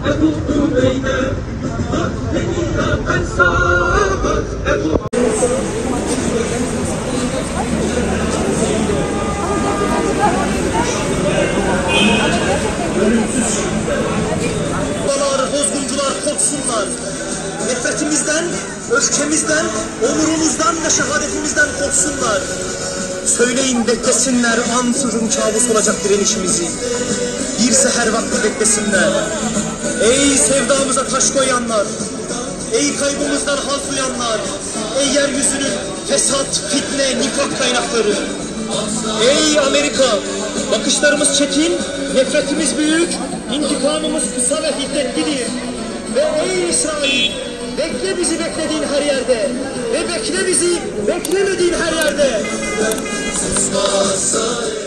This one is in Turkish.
Ebu Ubeyde, Medine pensaba, Ebu bozguncular korksunlar. Nefretimizden, öfkemizden, onurumuzdan ve şehadetimizden korksunlar. Söyleyin beklesinler, ansızın kabus olacak direnişimizi. Bir seher vakti beklesinler. Ey sevdamıza taş koyanlar, ey kaybımızdan haz duyanlar, ey yeryüzünün fesat, fitne, nifak kaynakları. Ey Amerika, bakışlarımız çetin, nefretimiz büyük, intikamımız kısa ve hiddetlidir. Ve ey İsrail, bekle bizi beklediğin her yerde ve bekle bizi beklemediğin her yerde. Susmazsa